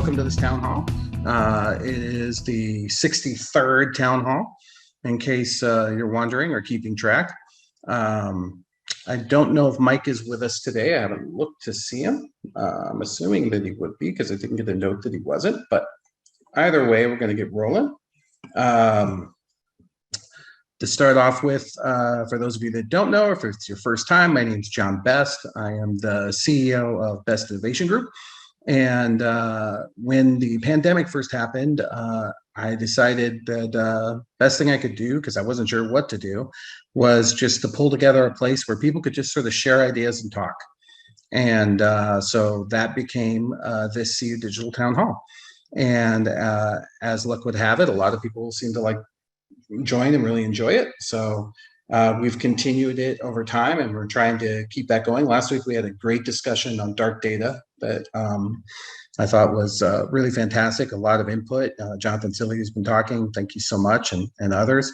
welcome to this town hall. It is the 63rd town hall, in case you're wondering or keeping track. I don't know if Mike is with us today. I haven't looked to see him. I'm assuming that he would be because I didn't get a note that he wasn't. But either way, we're going to get rolling. To start off with, for those of you that don't know, if it's your first time, my name is John Best. I am the CEO of Best Innovation Group. And when the pandemic first happened, I decided that best thing I could do, because I wasn't sure what to do, was just to pull together a place where people could just sort of share ideas and talk. And so that became this CU Digital Town Hall. And as luck would have it, a lot of people seem to like join and really enjoy it. So we've continued it over time, and we're trying to keep that going. Last week, we had a great discussion on dark data that I thought was really fantastic. A lot of input. Jonathan Silly has been talking. Thank you so much, and others.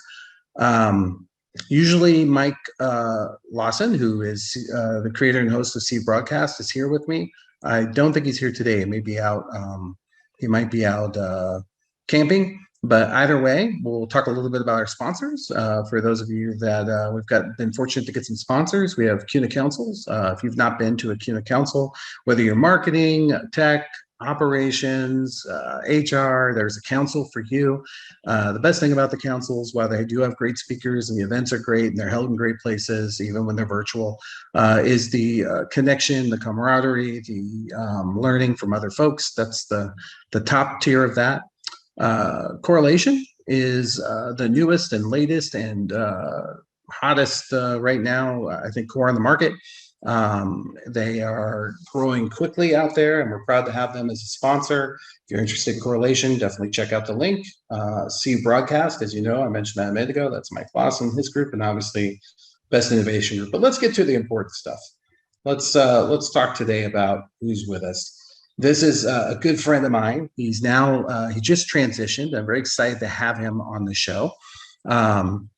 Usually, Mike Lawson, who is the creator and host of C Broadcast, is here with me. I don't think he's here today. He may be out. He might be out camping. But either way, we'll talk a little bit about our sponsors. For those of you that we've been fortunate to get some sponsors, we have CUNA Councils. If you've not been to a CUNA Council, whether you're marketing, tech, operations, HR, there's a council for you. The best thing about the councils, while they do have great speakers and the events are great and they're held in great places, even when they're virtual, is the connection, the camaraderie, the learning from other folks. That's the top tier of that. Correlation is the newest and latest and hottest right now, I think, core on the market. They are growing quickly out there, and we're proud to have them as a sponsor. If you're interested in Correlation, definitely check out the link. C Broadcast, as you know, I mentioned that a minute ago. That's Mike Lawson, his group, and obviously Best Innovation Group. But let's get to the important stuff. Let's talk today about who's with us. This is a good friend of mine. He's now, he just transitioned. I'm very excited to have him on the show. And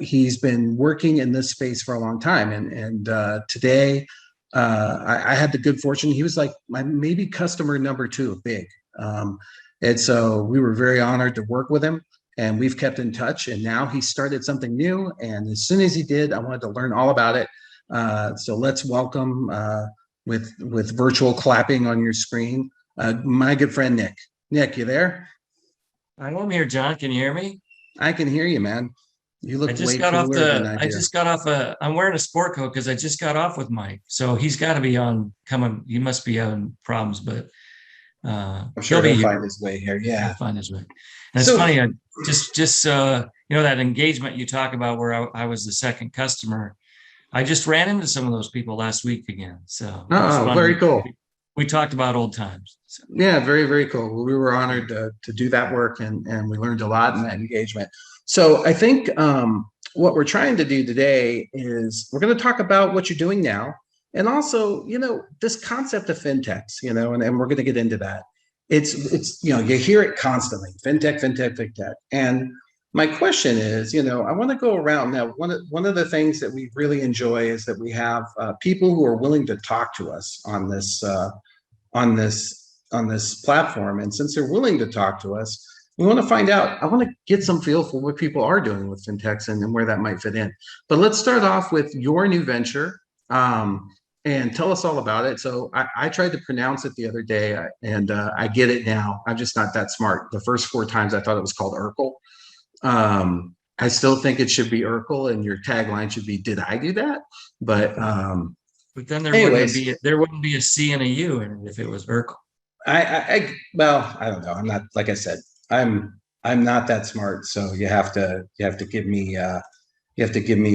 he's been working in this space for a long time. And today, I had the good fortune. He was like my maybe customer number 2 of Big. And so we were very honored to work with him. And we've kept in touch. And now he started something new. And as soon as he did, I wanted to learn all about it. So let's welcome with virtual clapping on your screen, my good friend Nick. Nick, you there? I am here, John. Can you hear me? I can hear you, man. You look way cooler than I do. I just got off I'm wearing a sport coat because I just got off with Mike. So he's got to be coming. He must be having problems, but I'm sure he'll find his way here. Yeah, he'll find his way. And it's funny, just that engagement you talk about where I was the second customer. I just ran into some of those people last week again. So very cool. We talked about old times. So. Yeah, very, very cool. We were honored to do that work, and we learned a lot in that engagement. So I think what we're trying to do today is we're going to talk about what you're doing now, and also, this concept of fintechs, and we're going to get into that. It's you hear it constantly, fintech. And my question is, I want to go around now. One of the things that we really enjoy is that we have people who are willing to talk to us on this platform. And since they're willing to talk to us, we want to find out. I want to get some feel for what people are doing with fintechs and where that might fit in. But let's start off with your new venture and tell us all about it. So I tried to pronounce it the other day, and I get it now. I'm just not that smart. The first 4 times I thought it was called Urkel. I still think it should be Urkel, and your tagline should be, "Did I do that?" But then there wouldn't be a C and a U in it if it was Urkel. I don't know. I'm not, like I said, I'm not that smart. So you have to give me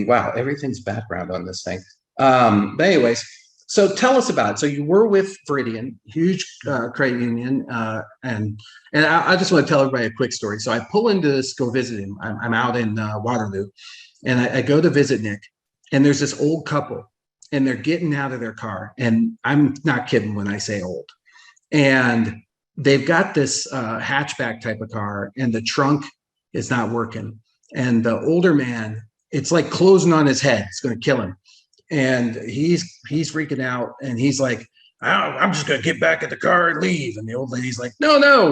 wow, everything's background on this thing. But anyways, so tell us about it. So you were with Veridian, huge credit union, and I just want to tell everybody a quick story. So I pull into this, go visit him. I'm out in Waterloo, and I go to visit Nick, and there's this old couple, and they're getting out of their car, and I'm not kidding when I say old, and they've got this hatchback type of car, and the trunk is not working, and the older man, it's like closing on his head. It's going to kill him. And he's freaking out, and he's like, I'm just going to get back in the car and leave. And the old lady's like, no,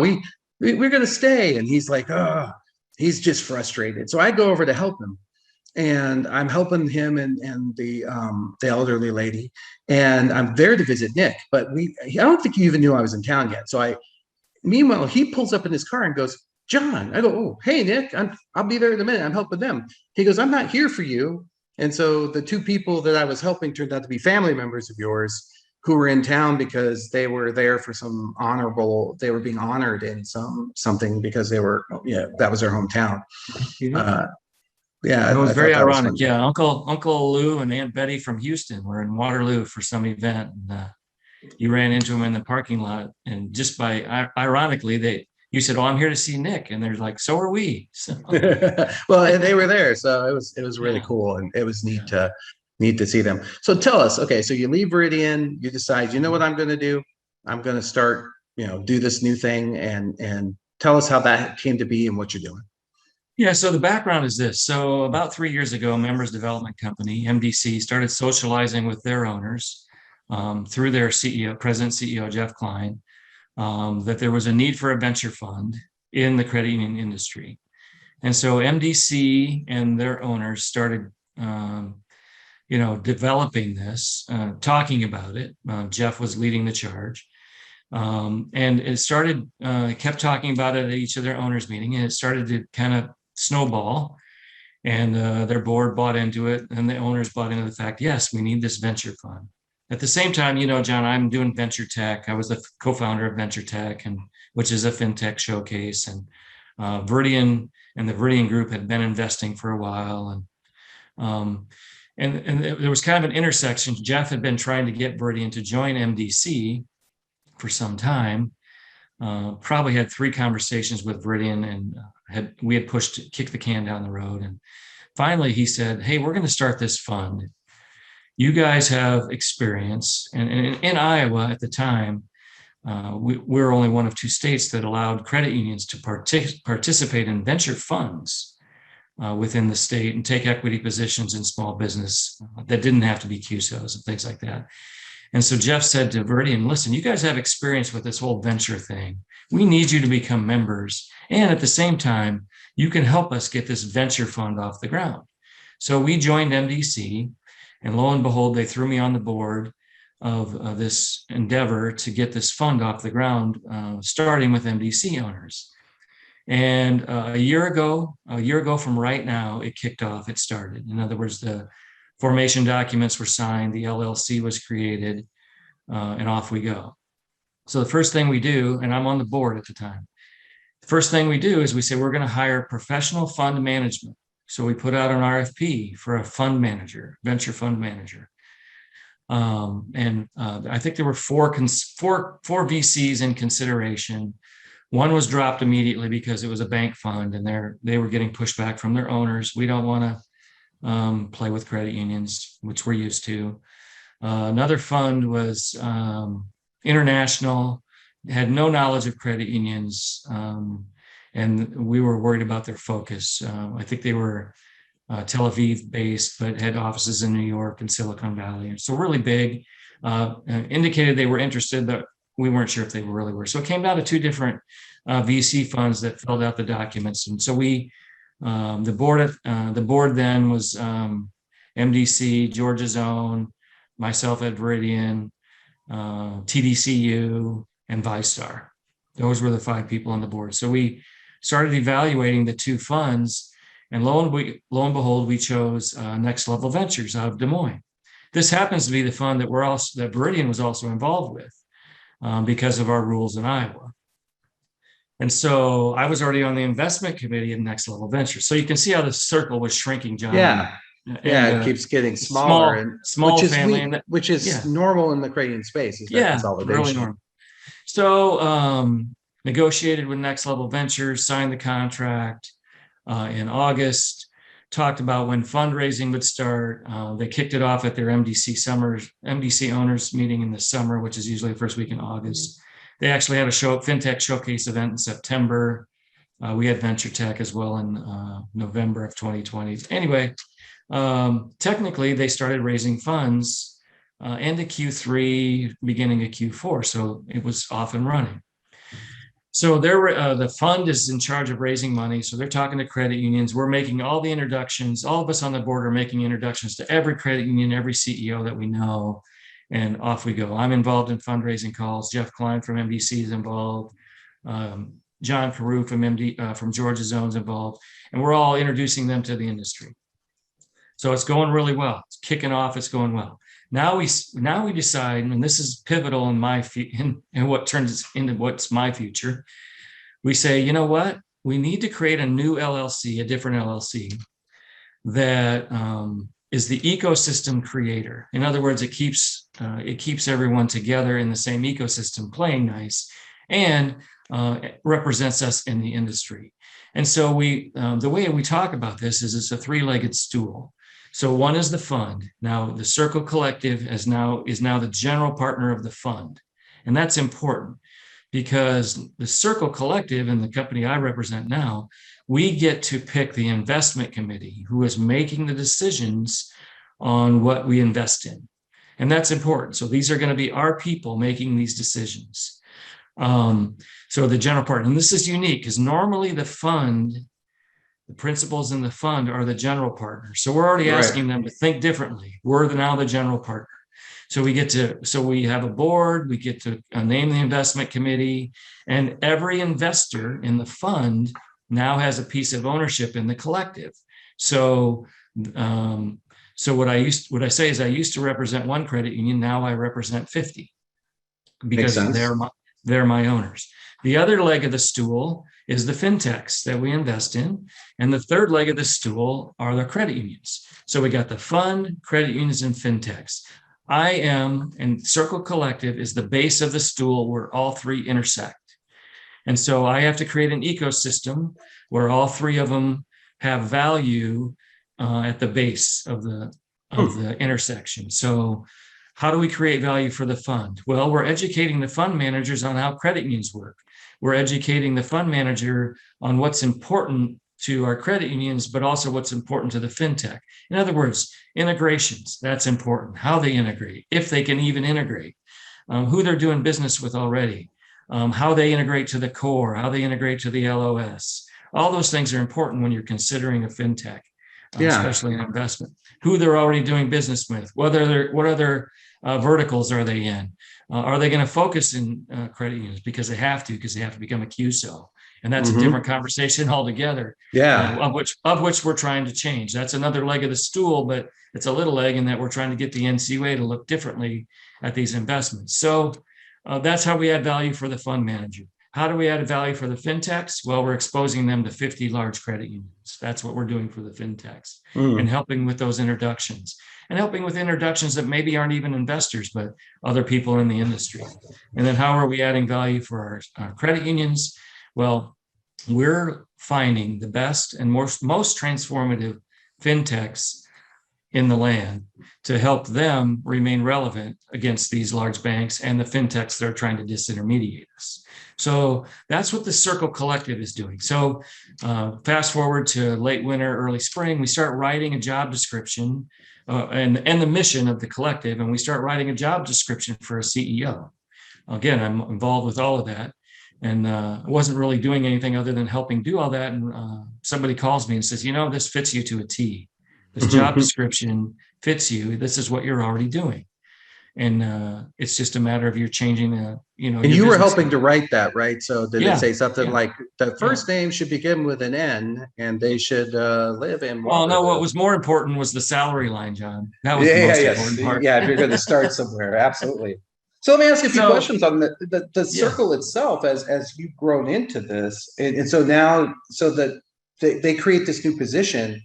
we're going to stay. And he's like, oh, he's just frustrated. So I go over to help him, and I'm helping him and the elderly lady, and I'm there to visit Nick. But I don't think he even knew I was in town yet. So meanwhile, he pulls up in his car and goes, John. I go, oh, hey, Nick, I'll be there in a minute. I'm helping them. He goes, I'm not here for you. And so the two people that I was helping turned out to be family members of yours who were in town because they were there for some they were being honored in something because that was their hometown. Uh, yeah, It was I very thought that was ironic. fun. Yeah, Uncle Lou and Aunt Betty from Houston were in Waterloo for some event, and you ran into them in the parking lot. And just by ironically, you said, "Oh, I'm here to see Nick," and they're like, "So are we." So Well, and they were there, so it was really yeah, cool, and it was yeah. neat to see them. So tell us, okay, so you leave Viridian, you decide, you know what I'm going to do? I'm going to start, do this new thing, and tell us how that came to be and what you're doing. Yeah, so the background is this. So about 3 years ago, Members Development Company, MDC, started socializing with their owners through their CEO, President CEO Jeff Klein, that there was a need for a venture fund in the credit union industry. And so MDC and their owners started, developing this, talking about it. Jeff was leading the charge. And it kept talking about it at each of their owners' meeting, and it started to kind of snowball. And their board bought into it, and the owners bought into the fact, yes, we need this venture fund. At the same time, John, I'm doing venture tech. I was the co-founder of Venture Tech, which is a Fintech Showcase, and Viridian and the Viridian Group had been investing for a while, um, and there was kind of an intersection. Jeff had been trying to get Viridian to join MDC for some time. Probably had 3 conversations with Viridian, and we had kicked the can down the road. And finally, he said, "Hey, we're going to start this fund. You guys have experience." And in Iowa at the time, we were only one of 2 states that allowed credit unions to participate in venture funds within the state and take equity positions in small business that didn't have to be QSOs and things like that. And so Jeff said to Viridian, listen, you guys have experience with this whole venture thing. We need you to become members. And at the same time, you can help us get this venture fund off the ground. So we joined MDC, and lo and behold, they threw me on the board of this endeavor to get this fund off the ground, starting with MDC owners. And a year ago from right now, it kicked off, it started. In other words, the formation documents were signed, the LLC was created, and off we go. So the first thing we do, and I'm on the board at the time, the first thing we do is we say we're going to hire professional fund management. So we put out an RFP for a fund manager, venture fund manager. I think there were four VCs in consideration. One was dropped immediately because it was a bank fund, and they were getting pushback from their owners. We don't want to play with credit unions, which we're used to. Another fund was international, had no knowledge of credit unions, and we were worried about their focus. I think they were Tel Aviv based, but had offices in New York and Silicon Valley. And so really big, indicated they were interested, but we weren't sure if they really were. So it came down to 2 different VC funds that filled out the documents. And so the board then was MDC, Georgia's Own, myself at Viridian, TDCU, and ViStar. Those were the 5 people on the board. So we started evaluating the 2 funds, and lo and behold, we chose Next Level Ventures out of Des Moines. This happens to be the fund that Viridian was also involved with because of our rules in Iowa. And so I was already on the investment committee of Next Level Ventures. So you can see how the circle was shrinking, John. Yeah. It keeps getting smaller, and small family, which is normal in the credit union space. Is that consolidation? Really normal. So negotiated with Next Level Ventures, signed the contract in August. Talked about when fundraising would start. They kicked it off at their MDC owners meeting in the summer, which is usually the first week in August. They actually had a Fintech Showcase event in September. We had Venture Tech as well in November of 2020. Anyway, technically, they started raising funds end of Q3, beginning of Q4. So it was off and running. So the fund is in charge of raising money. So they're talking to credit unions. We're making all the introductions. All of us on the board are making introductions to every credit union, every CEO that we know, and off we go. I'm involved in fundraising calls. Jeff Klein from MDC is involved. John Carew from Georgia Zone's involved, and we're all introducing them to the industry. So it's going really well. It's kicking off. It's going well. Now we decide, and this is pivotal in what turns into what's my future. We say, you know what? We need to create a new LLC, a different LLC that is the ecosystem creator. In other words, it keeps everyone together in the same ecosystem, playing nice, and represents us in the industry. And so the way we talk about this is it's a three-legged stool. So one is the fund. Now the Circle Collective is now the general partner of the fund. And that's important because the Circle Collective and the company I represent now, we get to pick the investment committee who is making the decisions on what we invest in. And that's important. So these are going to be our people making these decisions. So the general partner, and this is unique because normally the fund, the principals in the fund are the general partner. So we're already asking them to think differently. We're now the general partner. So we have a board, we get to name the investment committee, and every investor in the fund now has a piece of ownership in the collective. So what I say is I used to represent one credit union, now I represent 50 because they're my owners. The other leg of the stool is the fintechs that we invest in. And the third leg of the stool are the credit unions. So we got the fund, credit unions, and fintechs. And Circle Collective is the base of the stool where all three intersect. And so I have to create an ecosystem where all three of them have value at the base of the intersection. So how do we create value for the fund? Well, we're educating the fund managers on how credit unions work. We're educating the fund manager on what's important to our credit unions, but also what's important to the fintech. In other words, integrations, that's important. How they integrate, if they can even integrate, who they're doing business with already, how they integrate to the core, how they integrate to the LOS. All those things are important when you're considering a fintech, especially an investment. Who they're already doing business with, what other verticals are they in? Are they going to focus in credit unions because they have to become a QSO? And that's a different conversation altogether. Of which we're trying to change. That's another leg of the stool, but it's a little leg in that we're trying to get the NCUA to look differently at these investments. So that's how we add value for the fund manager. How do we add value for the fintechs? Well, we're exposing them to 50 large credit unions. That's what we're doing for the fintechs and helping with those introductions and helping with introductions that maybe aren't even investors, but other people in the industry. And then how are we adding value for our credit unions? Well, we're finding the best and most transformative fintechs in the land to help them remain relevant against these large banks and the fintechs that are trying to disintermediate us. So that's what the Circle Collective is doing. So fast forward to late winter, early spring, we start writing a job description and the mission of the collective, and we start writing a job description for a CEO. Again, I'm involved with all of that. And I wasn't really doing anything other than helping do all that. And somebody calls me and says, this fits you to a T. This job description fits you. This is what you're already doing. And it's just a matter of you're changing, And you were helping to write that, right? So did it say something like the first name should begin with an N and they should live in? Well, no, what was more important was the salary line, John. That was the most important part. Yeah, if you're going to start somewhere, absolutely. So let me ask you a few questions on the circle itself as you've grown into this. And so now, so that they create this new position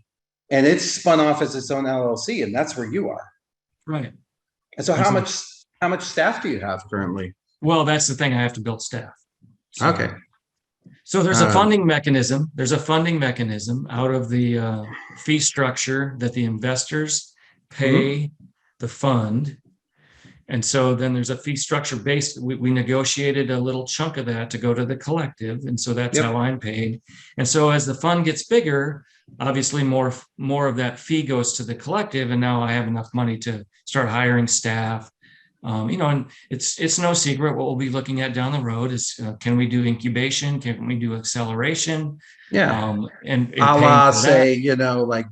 and it's spun off as its own LLC, and that's where you are. Right. And so how much staff do you have currently? Well, that's the thing. I have to build staff. Okay. So there's a funding mechanism. There's a funding mechanism out of the fee structure that the investors pay the fund. And so then there's a fee structure based. We negotiated a little chunk of that to go to the collective. And so that's how I'm paid. And so as the fund gets bigger, obviously more of that fee goes to the collective. And now I have enough money to start hiring staff. And it's no secret what we'll be looking at down the road is can we do incubation? Can we do acceleration? Yeah. And A paying la for that. say, like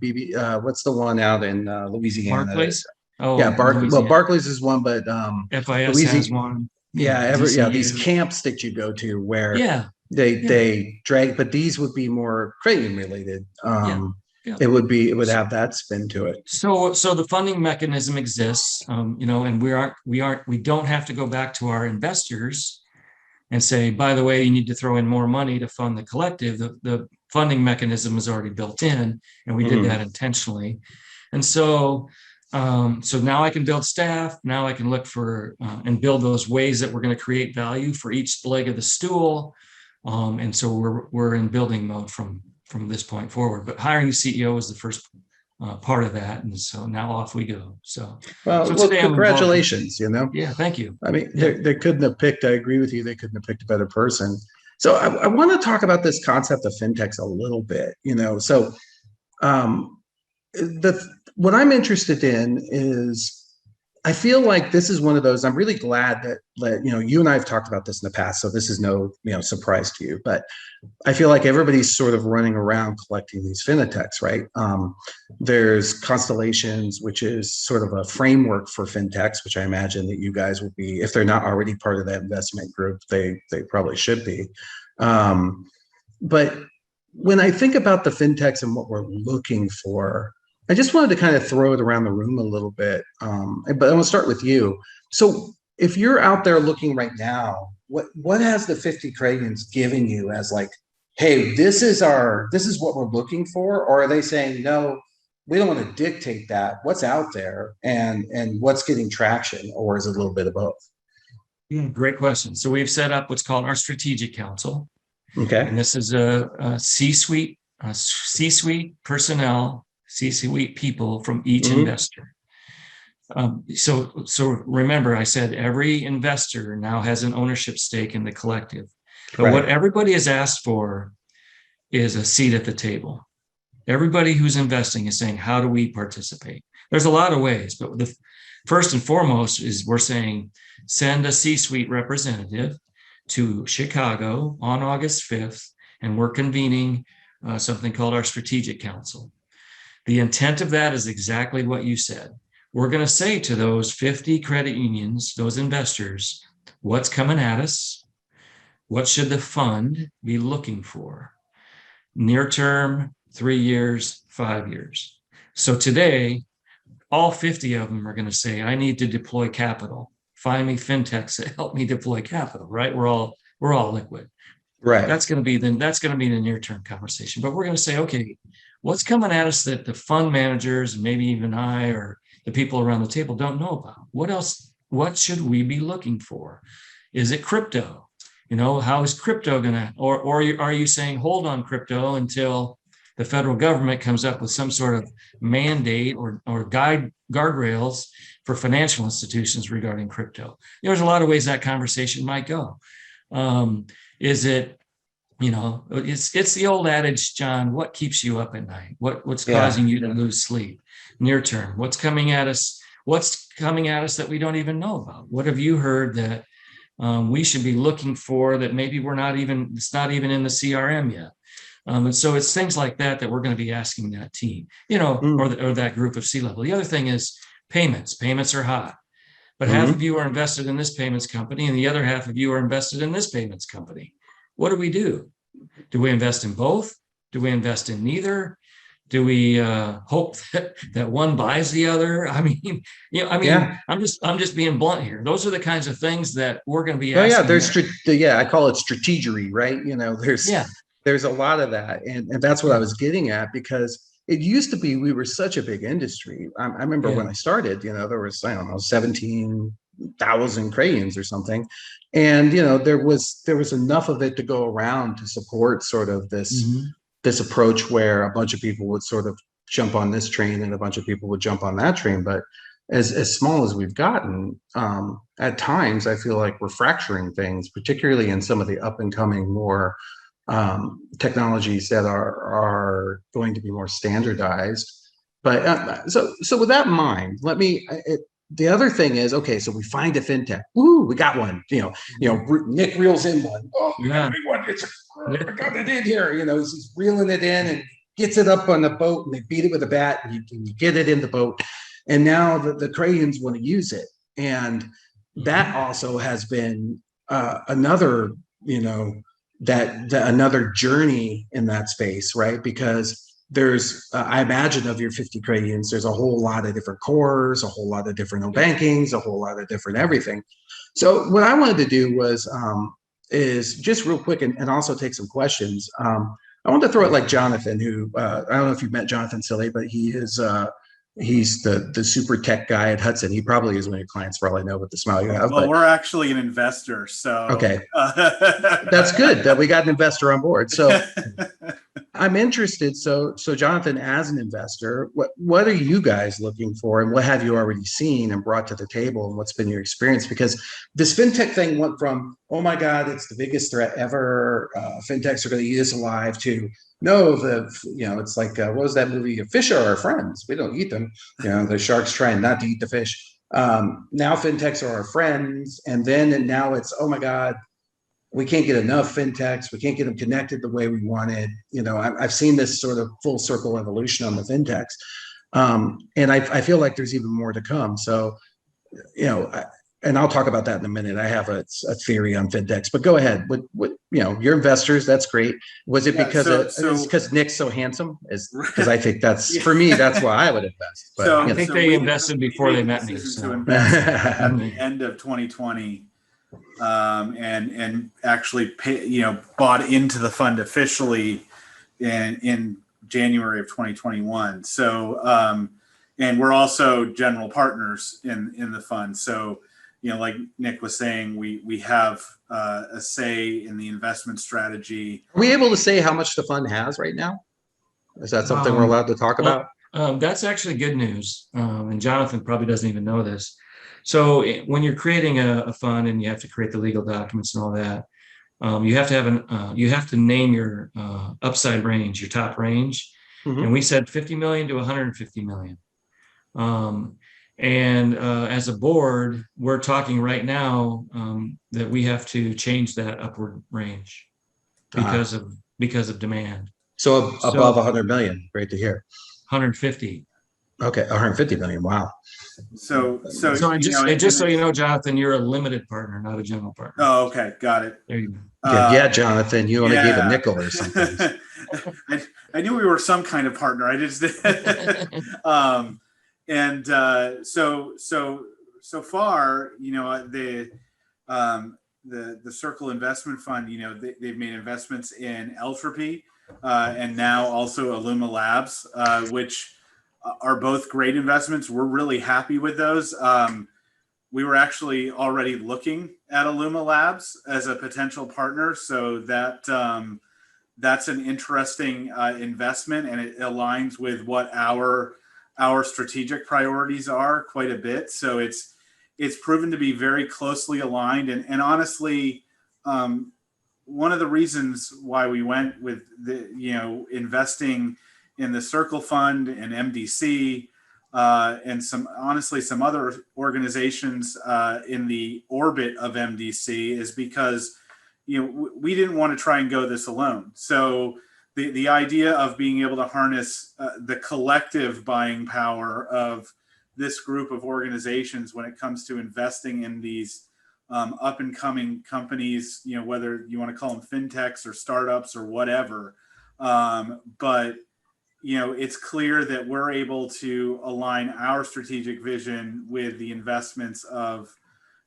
what's the one out in Louisiana? Barclays. Yeah, Oh, Well, Louisiana. Barclays is one, but FIS has Louisiana, one. these DCU. camps that you go to where Yeah. they drag, but these would be more Creighton related. Yeah. It would have that spin to it. So the funding mechanism exists, and we don't have to go back to our investors and say, by the way, you need to throw in more money to fund the collective. The funding mechanism is already built in, and we did that intentionally. And so now I can build staff. Now I can look for and build those ways that we're going to create value for each leg of the stool. And so we're in building mode from this point forward. But hiring the CEO was the first part of that, and so now off we go. So today congratulations. Yeah, thank you. I mean, they couldn't have picked. I agree with you. They couldn't have picked a better person. So I want to talk about this concept of fintechs a little bit. So what I'm interested in is I feel like this is one of those. I'm really glad that you and I have talked about this in the past, so this is no surprise to you. But I feel like everybody's sort of running around collecting these fintechs, right? There's Constellations, which is sort of a framework for fintechs, which I imagine that you guys will be, if they're not already part of that investment group, they probably should be. But when I think about the fintechs and what we're looking for, I just wanted to kind of throw it around the room a little bit. But I'm going to start with you. So if you're out there looking right now, what has the 50 Crayons given you as like, hey, this is what we're looking for? Or are they saying, no, we don't want to dictate that. What's out there and what's getting traction? Or is it a little bit of both? Yeah, great question. So we've set up what's called our strategic council. Okay. And this is a C-suite personnel, C-suite people from each investor. So remember, I said every investor now has an ownership stake in the collective. But what everybody has asked for is a seat at the table. Everybody who's investing is saying, how do we participate? There's a lot of ways, but the first and foremost is we're saying, send a C-suite representative to Chicago on August 5th, and we're convening something called our strategic council. The intent of that is exactly what you said. We're going to say to those 50 credit unions, those investors, what's coming at us? What should the fund be looking for? Near term, 3 years, 5 years. So today, all 50 of them are going to say, I need to deploy capital. Find me fintechs that help me deploy capital, right? We're all liquid. Right. That's going to be the near-term conversation. But we're going to say, okay, what's coming at us that the fund managers, and maybe even I or the people around the table don't know about? What else? What should we be looking for? Is it crypto? How is crypto going to, or are you saying hold on crypto until the federal government comes up with some sort of mandate or guardrails for financial institutions regarding crypto? There's a lot of ways that conversation might go. Is it, it's the old adage, John, what keeps you up at night? What's causing you to lose sleep? Near term, what's coming at us that we don't even know about? What have you heard that we should be looking for that maybe it's not even in the CRM yet? And so it's things like that we're going to be asking that team, or that group of C-level. The other thing is payments. Payments are hot. But half of you are invested in this payments company, and the other half of you are invested in this payments company. What do we do? Do we invest in both? Do we invest in neither? Do we hope that one buys the other? I'm just being blunt here. Those are the kinds of things that we're going to be asking. I call it strategery, right? There's a lot of that, and that's what I was getting at, because it used to be we were such a big industry. I remember when I started, there was, 17,000 crayons or something. And, there was enough of it to go around to support sort of this approach where a bunch of people would sort of jump on this train and a bunch of people would jump on that train. But as small as we've gotten, at times I feel like we're fracturing things, particularly in some of the up and coming more technologies that are going to be more standardized. But so with that in mind, let me. The other thing is, okay, so we find a fintech. Ooh, we got one. Nick reels in one. Oh, Yeah. I got it in here. He's reeling it in and gets it up on the boat, and they beat it with a bat, and you get it in the boat. And now the Crayons want to use it, and that also has been another, that another journey in that space, right? Because there's I imagine of your 50 crayons, there's a whole lot of different cores, a whole lot of different bankings, a whole lot of different everything. So what I wanted to do was is just real quick and also take some questions. I want to throw it like Jonathan, who I don't know if you've met Jonathan Silly, but he's the super tech guy at Hudson. He probably is one of your clients for all I know with the smile you have. Well, we're actually an investor, so okay, that's good that we got an investor on board. So I'm interested. So Jonathan, as an investor, what are you guys looking for, and what have you already seen and brought to the table, and what's been your experience? Because this fintech thing went from, oh my God, it's the biggest threat ever. Fintechs are going to eat us alive, to no, it's like what was that movie? Fish are our friends. We don't eat them. The sharks trying not to eat the fish. Now fintechs are our friends, and now it's, oh my God, we can't get enough fintechs. We can't get them connected the way we wanted. I've seen this sort of full circle evolution on the fintechs. And I feel like there's even more to come. So, and I'll talk about that in a minute. I have a theory on fintechs, but go ahead. What your investors, that's great. Was it because Nick's so handsome? Because I think that's, for me, that's why I would invest. But I think they invested before they met me. To invest at the end of 2020. And actually bought into the fund officially in January of 2021. So, and we're also general partners in the fund. So, like Nick was saying, we have a say in the investment strategy. Are we able to say how much the fund has right now? Is that something we're allowed to talk about? That's actually good news. And Jonathan probably doesn't even know this. So when you're creating a fund and you have to create the legal documents and all that, you have to you have to name your upside range, your top range. Mm-hmm. And we said 50 million to 150 million. As a board, we're talking right now that we have to change that upward range because of demand. So above 100 million, great to hear. 150. Okay, 150 million. Wow. So just so you know, Jonathan, you're a limited partner, not a general partner. Oh, okay, got it. There you go. Yeah, Jonathan, you only gave a nickel or something. I knew we were some kind of partner. I just so far, the Circle Investment Fund, they've made investments in Eltropy and now also Luma Labs, which are both great investments. We're really happy with those. We were actually already looking at Luma Labs as a potential partner, so that's an interesting investment, and it aligns with what our strategic priorities are quite a bit. So it's proven to be very closely aligned, and honestly, one of the reasons why we went with investing in the Circle Fund and MDC and some other organizations in the orbit of MDC is because we didn't want to try and go this alone. So the idea of being able to harness the collective buying power of this group of organizations when it comes to investing in these up and coming companies, whether you want to call them fintechs or startups or whatever, but it's clear that we're able to align our strategic vision with the investments of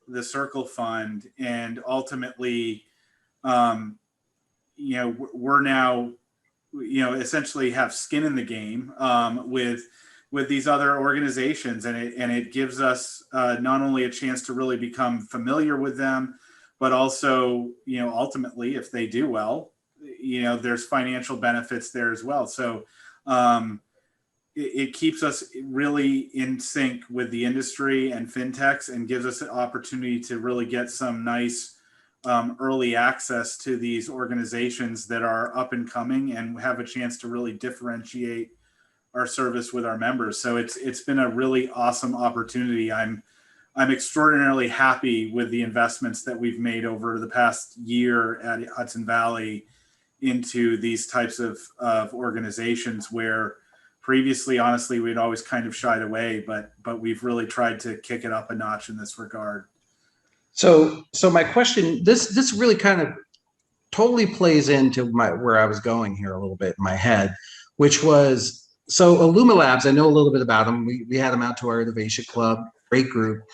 the Circle Fund, and ultimately, we're now, essentially have skin in the game with these other organizations, and it gives us not only a chance to really become familiar with them, but also, ultimately, if they do well, there's financial benefits there as well. So, it keeps us really in sync with the industry and fintechs, and gives us an opportunity to really get some nice early access to these organizations that are up and coming and have a chance to really differentiate our service with our members. So it's been a really awesome opportunity. I'm extraordinarily happy with the investments that we've made over the past year at Hudson Valley into these types of organizations, where previously, honestly, we'd always kind of shied away, but we've really tried to kick it up a notch in this regard. So my question, this really kind of totally plays into where I was going here a little bit in my head, which was, so Illuma Labs, I know a little bit about them. We had them out to our innovation club, great group.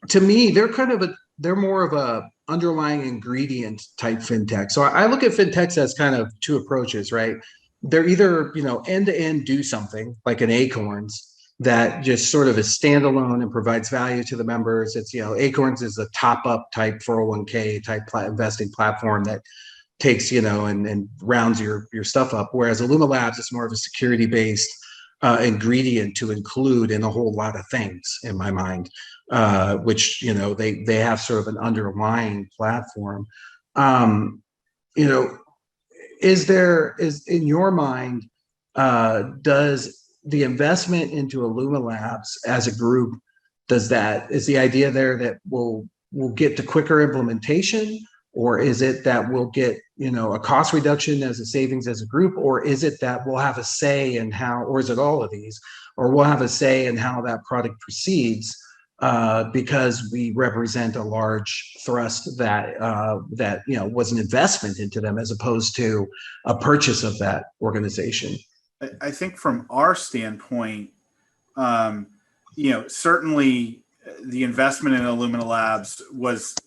To me, they're more of a underlying ingredient type fintech. So I look at fintechs as kind of two approaches, right? They're either, end to end do something like an Acorns that just sort of is standalone and provides value to the members. It's, Acorns is a top up type 401k type investing platform that takes, and rounds your stuff up. Whereas Illuma Labs is more of a security based ingredient to include in a whole lot of things in my mind, which, they have sort of an underlying platform. Is in your mind, does the investment into Illuma Labs as a group, is the idea there that we'll get to quicker implementation, or is it that we'll get, a cost reduction as a savings as a group, or is it that we'll have a say in how, or is it all of these, or we'll have a say in how that product proceeds, because we represent a large thrust that was an investment into them as opposed to a purchase of that organization? I think from our standpoint, certainly the investment in Illuma Labs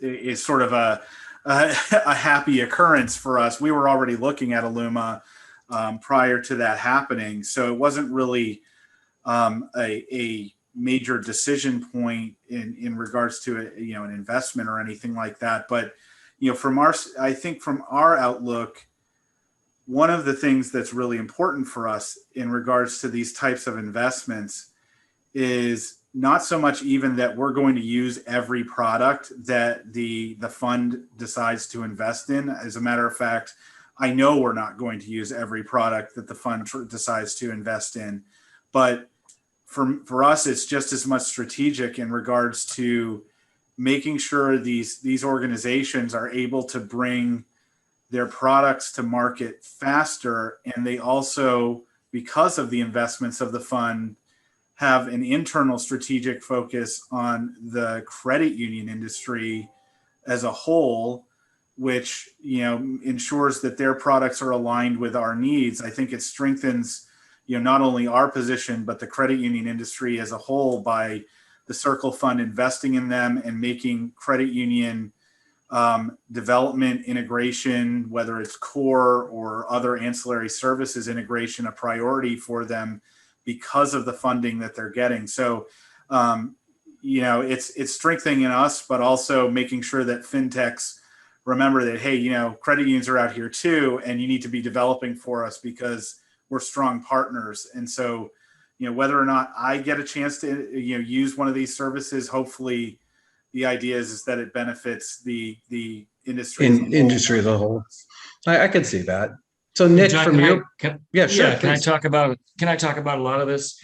is sort of a happy occurrence for us. We were already looking at Illuma prior to that happening, so it wasn't really a major decision point in regards to an investment or anything like that. But I think from our outlook, one of the things that's really important for us in regards to these types of investments is not so much even that we're going to use every product that the fund decides to invest in. As a matter of fact, I know we're not going to use every product that the fund decides to invest in. But for us, it's just as much strategic in regards to making sure these organizations are able to bring their products to market faster. And they also, because of the investments of the fund, have an internal strategic focus on the credit union industry as a whole, which ensures that their products are aligned with our needs. I think it strengthens not only our position, but the credit union industry as a whole by the Circle Fund investing in them and making credit union development integration, whether it's core or other ancillary services integration, a priority for them because of the funding that they're getting. So, it's strengthening us, but also making sure that fintechs remember that, hey, credit unions are out here too, and you need to be developing for us because we're strong partners. And so, whether or not I get a chance to, use one of these services, hopefully the idea is that it benefits the industry as a whole. I can see that. So Nick, John, from you, yeah, sure. Can I talk about a lot of this?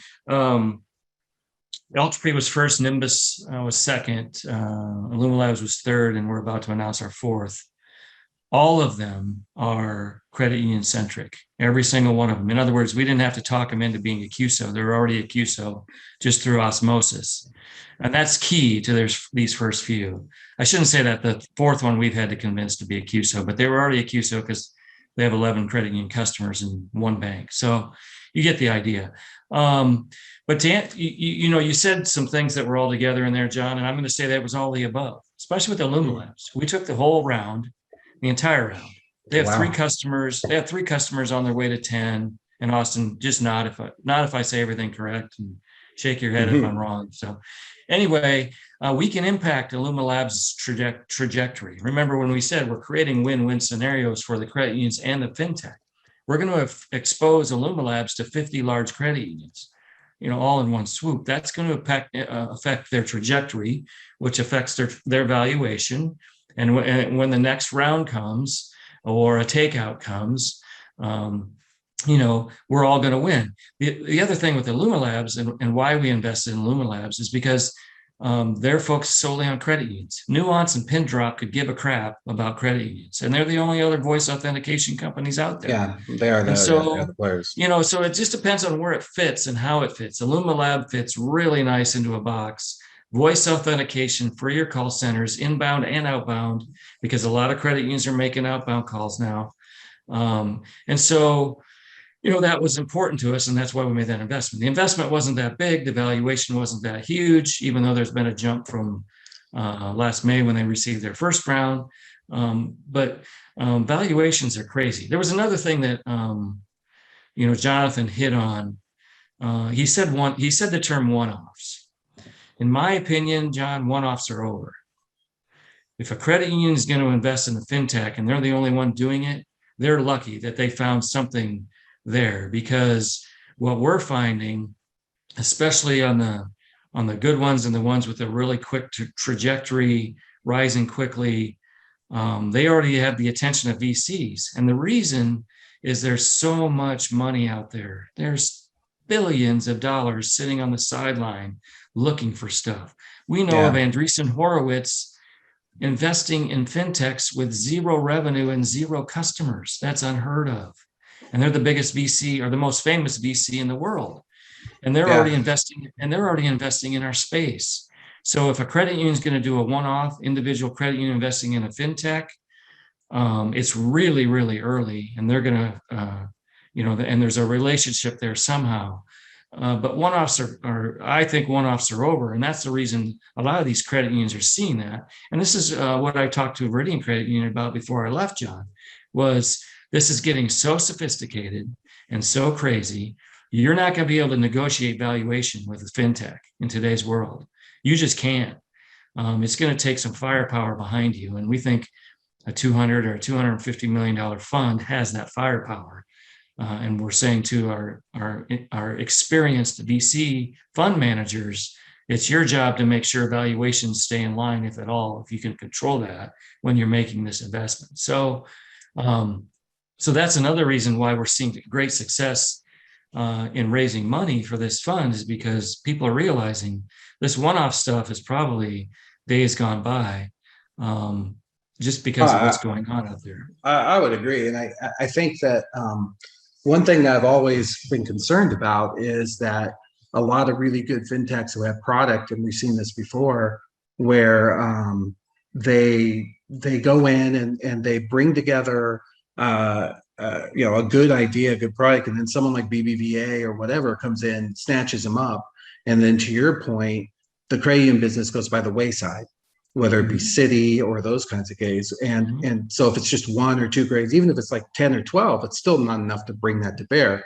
Entropy was first, Nimbus was second, Illuma Labs was third, and we're about to announce our fourth. All of them are credit union centric, every single one of them. In other words, we didn't have to talk them into being a QSO. They're already a QSO just through osmosis. And that's key to these first few. I shouldn't say that the fourth one we've had to convince to be a QSO, but they were already a QSO because they have 11 credit union customers in one bank. So you get the idea. But you said some things that were all together in there, John, and I'm going to say that was all the above, especially with the Luma Labs. We took the whole round, the entire round. They have 3 customers. They have 3 customers on their way to 10. And Austin, just nod if I say everything correct, and shake your head if I'm wrong. So anyway, we can impact Illuma Labs' trajectory. Remember when we said we're creating win-win scenarios for the credit unions and the fintech. We're going to expose Illuma Labs to 50 large credit unions. all in one swoop, that's going to affect their trajectory, which affects their valuation. And when the next round comes or a takeout comes, we're all going to win. The other thing with the Luma Labs and why we invested in Luma Labs is because they're focused solely on credit unions. Nuance and Pindrop could give a crap about credit unions, and they're the only other voice authentication companies out there. Yeah, they are the players. So it just depends on where it fits and how it fits. The Luma Lab fits really nice into a box. Voice authentication for your call centers, inbound and outbound, because a lot of credit unions are making outbound calls now. And so that was important to us, and that's why we made that investment. The investment wasn't that big. The valuation wasn't that huge, even though there's been a jump from last May when they received their first round. But valuations are crazy. There was another thing that, Jonathan hit on. He said the term one-offs. In my opinion, John, one-offs are over. If a credit union is going to invest in the fintech and they're the only one doing it, they're lucky that they found something there, because what we're finding, especially on the good ones and the ones with a really quick trajectory, rising quickly, they already have the attention of VCs. And the reason is there's so much money out there. There's billions of dollars sitting on the sideline looking for stuff. We know of Andreessen Horowitz investing in fintechs with zero revenue and zero customers. That's unheard of. And they're the biggest VC, or the most famous VC in the world. And they're already investing, in our space. So if a credit union is going to do a one-off individual credit union investing in a fintech, it's really, really early, and they're going to, and there's a relationship there somehow. But one-offs I think one-offs are over. And that's the reason a lot of these credit unions are seeing that. And this is what I talked to Viridian Credit Union about before I left, John, was this is getting so sophisticated and so crazy. You're not going to be able to negotiate valuation with a fintech in today's world. You just can't. It's going to take some firepower behind you. And we think a $200 or $250 million fund has that firepower. And we're saying to our experienced VC fund managers, it's your job to make sure valuations stay in line, if at all, if you can control that when you're making this investment. So that's another reason why we're seeing great success in raising money for this fund, is because people are realizing this one-off stuff is probably days gone by, just because of what's going on out there. I would agree. And I think that one thing that I've always been concerned about is that a lot of really good fintechs who have product, and we've seen this before, where they go in and they bring together a good idea, a good product, and then someone like BBVA or whatever comes in, snatches them up, and then to your point, the credit union business goes by the wayside, whether it be Citi or those kinds of grades. And so if it's just one or two grades, even if it's like 10 or 12, it's still not enough to bring that to bear.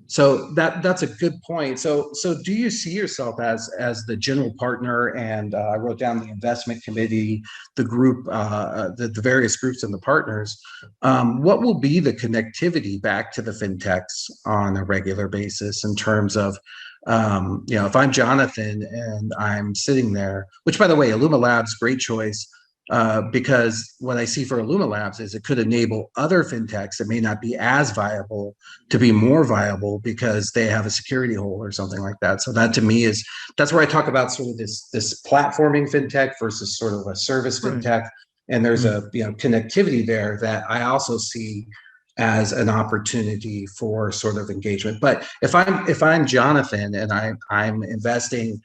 So that's a good point. So do you see yourself as the general partner? And I wrote down the investment committee, the group, the various groups and the partners. What will be the connectivity back to the fintechs on a regular basis in terms of, if I'm Jonathan and I'm sitting there, which, by the way, Luma Labs, great choice, because what I see for Luma Labs is it could enable other fintechs that may not be as viable to be more viable because they have a security hole or something like that. So that to me that's where I talk about sort of this platforming fintech versus sort of a service fintech. And there's a connectivity there that I also see as an opportunity for sort of engagement. But if I'm Jonathan and I'm investing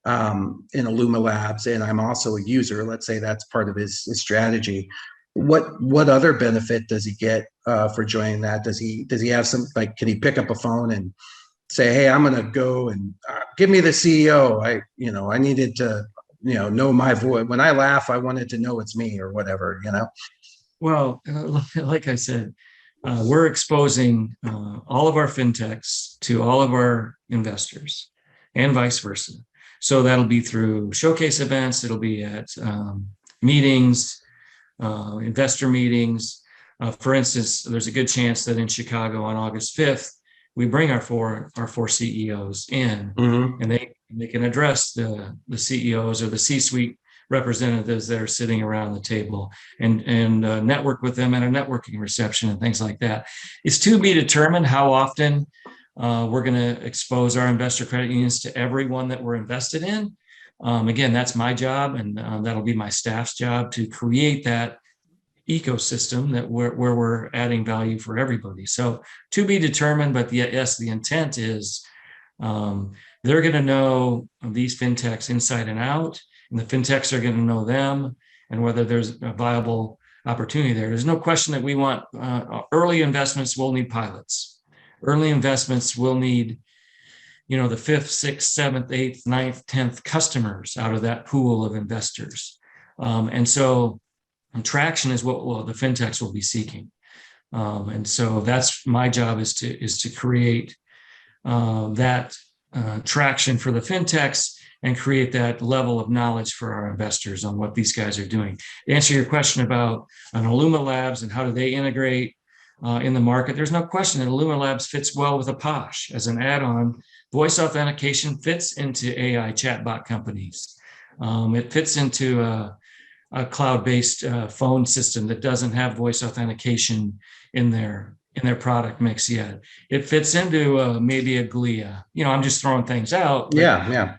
in a Luma Labs and I'm also a user, let's say that's part of his strategy, what other benefit does he get for joining that? Does he have some, like, can he pick up a phone and say, hey, I'm going to go and give me the CEO. I needed to, know my voice. When I laugh, I wanted to know it's me or whatever, Well, like I said, we're exposing all of our fintechs to all of our investors and vice versa. So that'll be through showcase events. It'll be at meetings, investor meetings. For instance, there's a good chance that in Chicago on August 5th, we bring our four CEOs in, Mhm. and they can address the CEOs or the C-suite representatives that are sitting around the table, and network with them at a networking reception and things like that. It's to be determined how often we're going to expose our investor credit unions to everyone that we're invested in. Again, that's my job, and that'll be my staff's job to create that ecosystem that where we're adding value for everybody. So to be determined, but yes, the intent is they're going to know these fintechs inside and out, and the fintechs are going to know them, and whether there's a viable opportunity there. There's no question that we want early investments will need pilots. Early investments will need, the 5th, 6th, 7th, 8th, 9th, 10th customers out of that pool of investors. And so traction is what the fintechs will be seeking. And so that's my job, is to create that traction for the fintechs and create that level of knowledge for our investors on what these guys are doing. To answer your question about Luma Labs and how do they integrate in the market, there's no question that Luma Labs fits well with a POSH as an add-on. Voice authentication fits into AI chatbot companies. It fits into a cloud-based phone system that doesn't have voice authentication in their product mix yet. It fits into maybe a Glia. I'm just throwing things out. But, Yeah.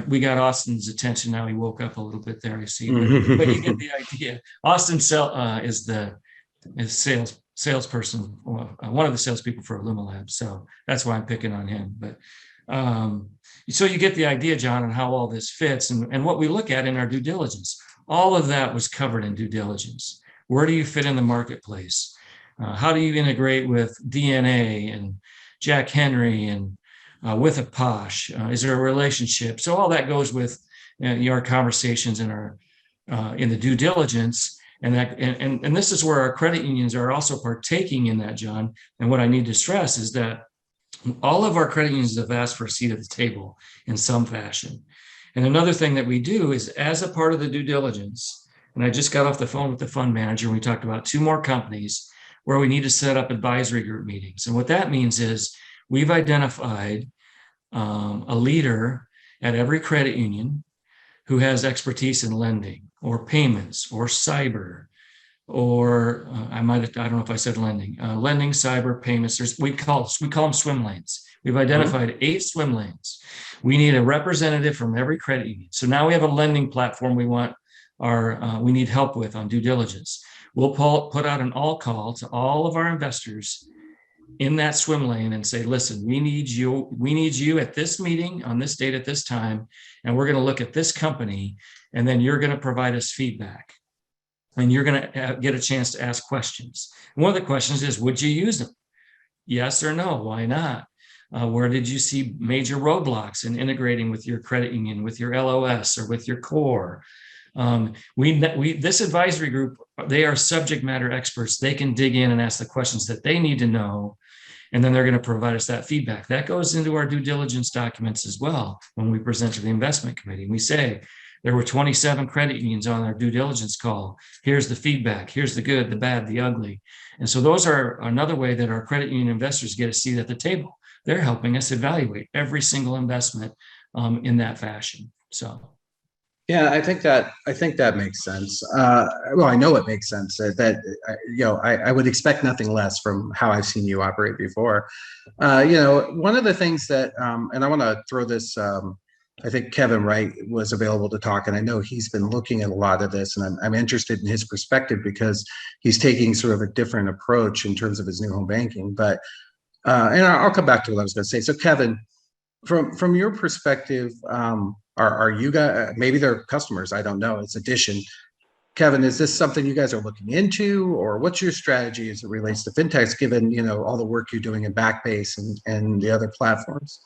We got Austin's attention now. He woke up a little bit there, I see. But you get the idea. Austin is the salesperson, one of the salespeople for Luma Labs. So that's why I'm picking on him. But so you get the idea, John, on how all this fits and what we look at in our due diligence. All of that was covered in due diligence. Where do you fit in the marketplace? How do you integrate with DNA and Jack Henry and with a POSH? Is there a relationship? So all that goes with our conversations in the due diligence, and this is where our credit unions are also partaking in that, John. And what I need to stress is that all of our credit unions have asked for a seat at the table in some fashion. And another thing that we do is, as a part of the due diligence, and I just got off the phone with the fund manager, and we talked about 2 more companies where we need to set up advisory group meetings. And what that means is we've identified a leader at every credit union who has expertise in lending or payments or cyber, or I don't know if I said lending, cyber, payments. We call them swim lanes. We've identified 8 swim lanes. We need a representative from every credit union. So now we have a lending platform we need help with on due diligence. We'll put out an all call to all of our investors in that swim lane and say, listen, we need you at this meeting on this date at this time, and we're going to look at this company, and then you're going to provide us feedback, and you're going to get a chance to ask questions. And one of the questions is, would you use them? Yes or no? Why not? Where did you see major roadblocks in integrating with your credit union, with your LOS, or with your core? This advisory group, they are subject matter experts. They can dig in and ask the questions that they need to know, and then they're going to provide us that feedback. That goes into our due diligence documents as well. When we present to the investment committee, we say there were 27 credit unions on our due diligence call. Here's the feedback. Here's the good, the bad, the ugly. And so those are another way that our credit union investors get a seat at the table. They're helping us evaluate every single investment in that fashion. So. Yeah, I think that makes sense. Well, I know it makes sense I would expect nothing less from how I've seen you operate before. One of the things that, and I want to throw this, I think Kevin Wright was available to talk, and I know he's been looking at a lot of this, and I'm interested in his perspective because he's taking sort of a different approach in terms of his new home banking. But, and I'll come back to what I was going to say. So Kevin, from your perspective, are you guys, maybe they're customers, I don't know, it's addition. Kevin, is this something you guys are looking into, or what's your strategy as it relates to fintechs, given all the work you're doing in Backbase and the other platforms?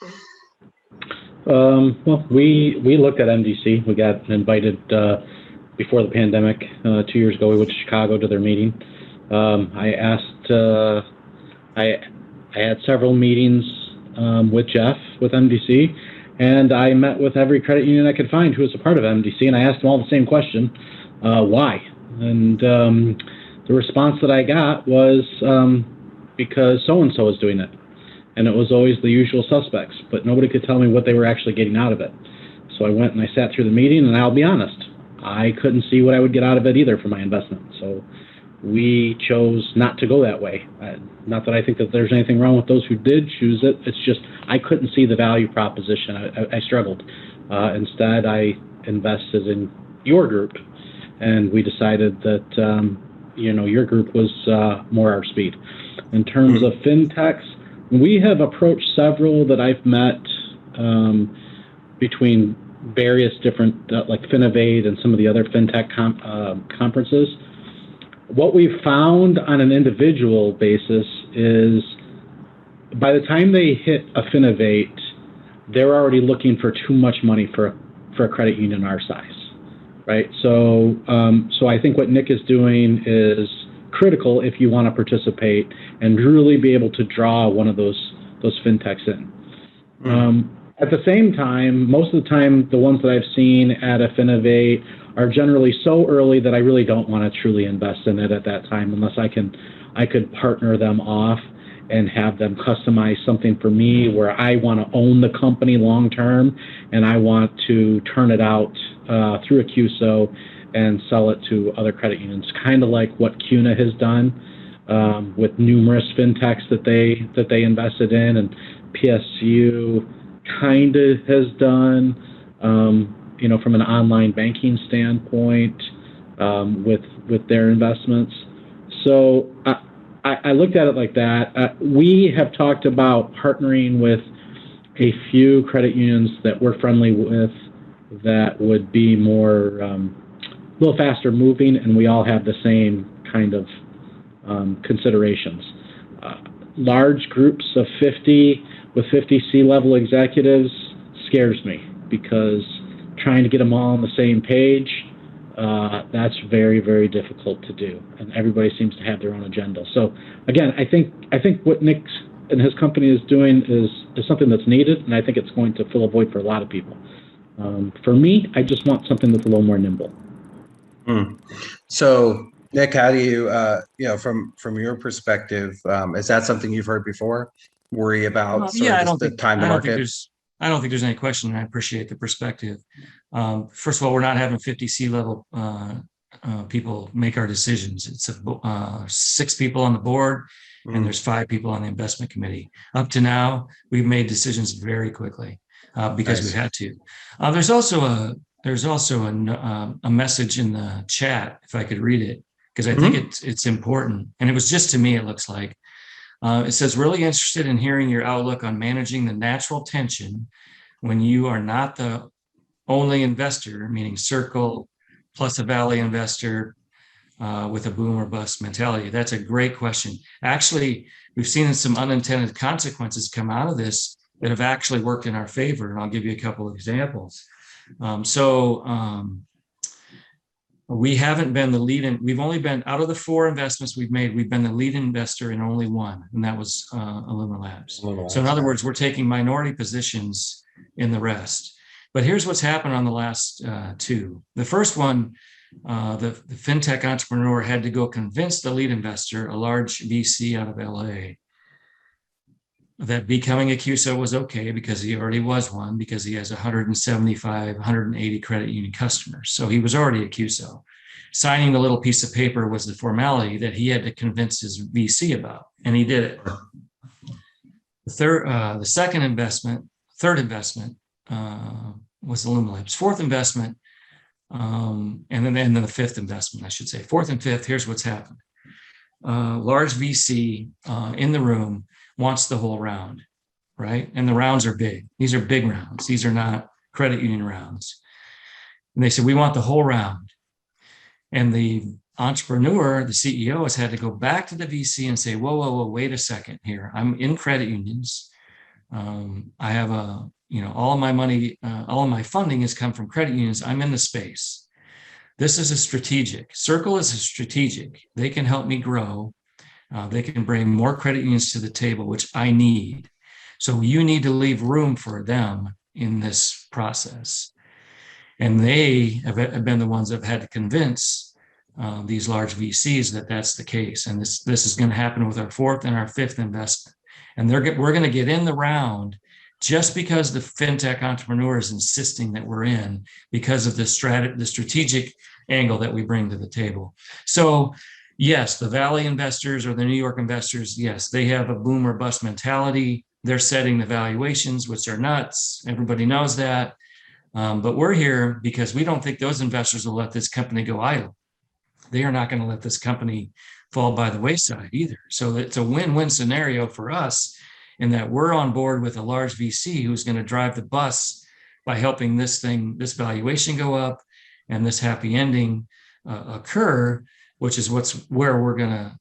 Well, we looked at MDC. We got invited before the pandemic 2 years ago. We went to Chicago to their meeting. I had several meetings with Jeff with MDC, and I met with every credit union I could find who was a part of MDC, and I asked them all the same question: why? And the response that I got was because so and so is doing it. and it was always the usual suspects, but nobody could tell me what they were actually getting out of it. So I went and I sat through the meeting, and I'll be honest, I couldn't see what I would get out of it either for my investment. So we chose not to go that way. Not that I think that there's anything wrong with those who did choose it. It's just I couldn't see the value proposition. I struggled. Instead, I invested in your group, and we decided that your group was more our speed. In terms of fintechs, we have approached several that I've met between various different, like Finovate and some of the other fintech conferences. What we've found on an individual basis is by the time they hit a Finovate, they're already looking for too much money for a credit union our size, right? So I think what Nick is doing is critical if you want to participate and really be able to draw one of those fintechs in. At the same time, most of the time, the ones that I've seen at a Finovate are generally so early that I really don't want to truly invest in it at that time, unless I could partner them off and have them customize something for me where I want to own the company long term and I want to turn it out through a QSO and sell it to other credit unions, kind of like what CUNA has done with numerous fintechs that they invested in, and PSU kind of has done, from an online banking standpoint with their investments. So I looked at it like that. We have talked about partnering with a few credit unions that we're friendly with that would be more a little faster moving, and we all have the same kind of considerations. Large groups of 50 with 50 C-level executives scares me, because trying to get them all on the same page, that's very, very difficult to do, and everybody seems to have their own agenda. So again, I think what Nick and his company is doing is something that's needed, and I think it's going to fill a void for a lot of people. For me, I just want something that's a little more nimble. So Nick, how do you, from your perspective, is that something you've heard before? Worry about the time to market? I don't think there's any question, and I appreciate the perspective. First of all, we're not having 50 C-level people make our decisions. It's 6 people on the board, and there's 5 people on the investment committee. Up to now, we've made decisions very quickly because we've had to. There's also a message in the chat, if I could read it, because I think it's important. And it was just to me, it looks like. It says, really interested in hearing your outlook on managing the natural tension when you are not the only investor, meaning Circle plus a Valley investor with a boom or bust mentality. That's a great question. Actually, we've seen some unintended consequences come out of this that have actually worked in our favor. And I'll give you a couple of examples. We haven't been the lead we've only been, out of the 4 investments we've made, we've been the lead investor in only 1, and that was Luma Labs. So in other words, we're taking minority positions in the rest. But here's what's happened on the last 2. The first one, the fintech entrepreneur had to go convince the lead investor, a large VC out of LA, that becoming a QSO was okay, because he already was one, because he has 175, 180 credit union customers. So he was already a QSO. Signing the little piece of paper was the formality that he had to convince his VC about, and he did it. The third investment was the Luma Labs. Fourth investment, and then the 5th investment, I should say. 4th and 5th, here's what's happened. Large VC in the room wants the whole round, right? And the rounds are big. These are big rounds. These are not credit union rounds. And they said, we want the whole round. And the entrepreneur, the CEO, has had to go back to the VC and say, whoa, wait a second here. I'm in credit unions. I have all of my money, all of my funding has come from credit unions. I'm in the space. This is a strategic. Circle is a strategic. They can help me grow. They can bring more credit unions to the table, which I need. So you need to leave room for them in this process. And they have been the ones that have had to convince these large VCs that that's the case. And this is going to happen with our 4th and our 5th investment. and we're going to get in the round just because the fintech entrepreneur is insisting that we're in, because of the strategic angle that we bring to the table. So yes, the Valley investors or the New York investors, yes, they have a boom or bust mentality. They're setting the valuations, which are nuts. Everybody knows that. But we're here because we don't think those investors will let this company go idle. They are not going to let this company fall by the wayside either. So it's a win-win scenario for us, in that we're on board with a large VC who's going to drive the bus by helping this valuation go up and this happy ending occur, which is where we're going to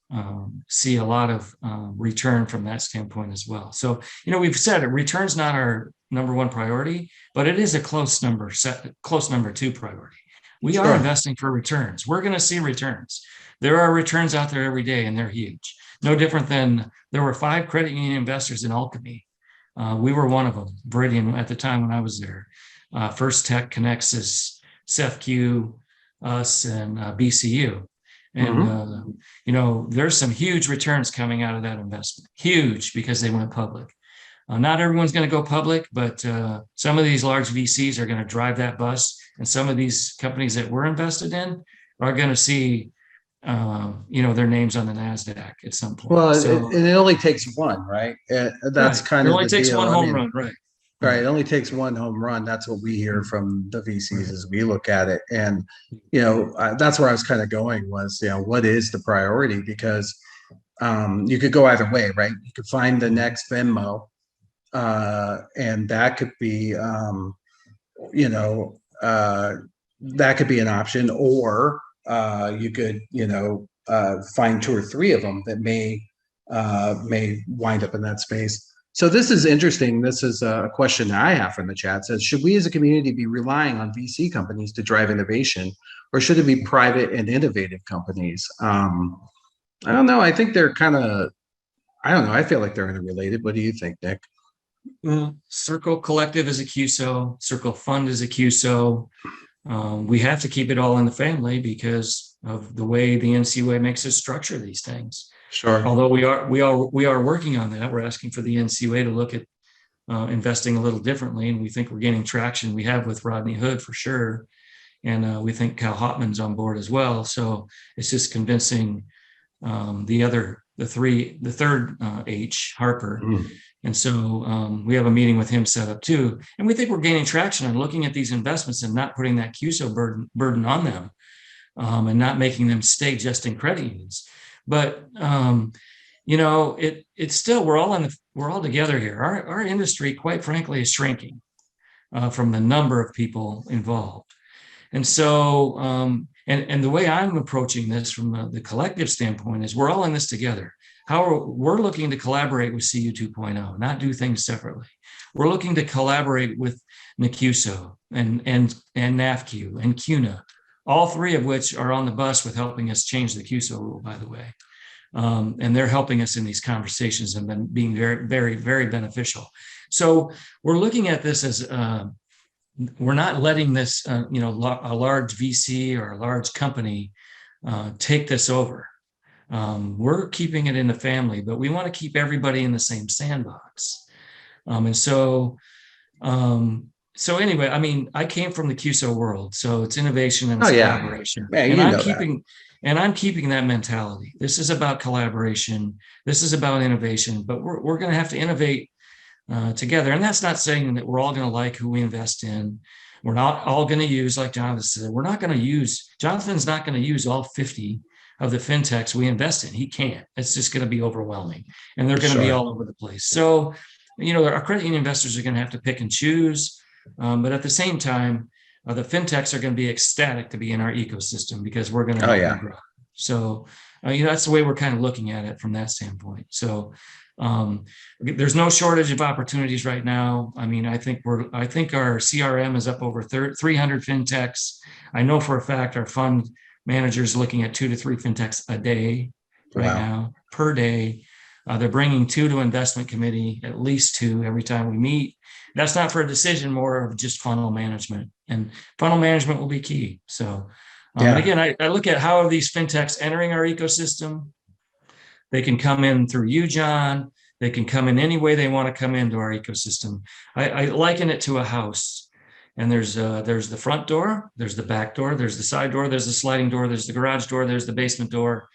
see a lot of return from that standpoint as well. So, we've said it, return's not our number one priority, but it is a close number two priority. We are investing for returns. We're going to see returns. There are returns out there every day, and they're huge. No different than there were 5 credit union investors in Alchemy. We were one of them, Viridian, at the time when I was there. First Tech, Connexus, SEFQ, us, and BCU. And, there's some huge returns coming out of that investment. Huge, because they went public. Not everyone's going to go public, but some of these large VCs are going to drive that bus. And some of these companies that we're invested in are going to see, their names on the NASDAQ at some point. Well, it only takes one, right? That's kind of the deal. It only takes one home run, right? Right. It only takes one home run. That's what we hear from the VCs as we look at it. And, that's where I was kind of going was, what is the priority? Because you could go either way, right? You could find the next Venmo, and that could be, that could be an option, or you could, find 2 or 3 of them that may wind up in that space. So this is interesting. This is a question that I have from the chat. It says, should we as a community be relying on VC companies to drive innovation, or should it be private and innovative companies? I don't know. I think they're kind of, I don't know. I feel like they're interrelated. What do you think, Nick? Well, Circle Collective is a QSO. Circle Fund is a QSO. We have to keep it all in the family because of the way the NCUA makes us structure these things. Sure. Although we are working on that. We're asking for the NCUA to look at investing a little differently, and we think we're gaining traction. We have with Rodney Hood for sure, and we think Cal Hopman's on board as well. So it's just convincing the third H, Harper. Mm. And so we have a meeting with him set up too. And we think we're gaining traction on looking at these investments and not putting that QSO burden on them, and not making them stay just in credit unions. But it's still, we're all together here. Our industry, quite frankly, is shrinking from the number of people involved. And so and the way I'm approaching this from the collective standpoint is we're all in this together. We're looking to collaborate with CU 2.0, not do things separately. We're looking to collaborate with NACUSO and NAFQ and CUNA, all 3 of which are on the bus with helping us change the QSO rule, by the way. And they're helping us in these conversations and been being very, very, very beneficial. So we're looking at this as we're not letting this, a large VC or a large company take this over. We're keeping it in the family, but we want to keep everybody in the same sandbox. So anyway, I mean, I came from the QSO world, so it's innovation and collaboration. And I'm keeping that mentality. This is about collaboration. This is about innovation, but we're going to have to innovate together. And that's not saying that we're all going to like who we invest in. We're not all going to use, like Jonathan said, Jonathan's not going to use all 50 of the fintechs we invest in. He can't. It's just going to be overwhelming, and they're going to be all over the place. So, our credit union investors are going to have to pick and choose. But at the same time, the fintechs are going to be ecstatic to be in our ecosystem because we're going to help them grow. So, that's the way we're kind of looking at it from that standpoint. So, there's no shortage of opportunities right now. I mean, I think our CRM is up over 300 fintechs. I know for a fact our fund managers looking at 2 to 3 fintechs a day now, per day. They're bringing 2 to investment committee, at least 2 every time we meet. That's not for a decision, more of just funnel management, and funnel management will be key. So again, I look at how are these fintechs entering our ecosystem. They can come in through you, John. They can come in any way they want to come into our ecosystem. I liken it to a house. And there's the front door, there's the back door, there's the side door, there's the sliding door, there's the garage door, there's the basement door.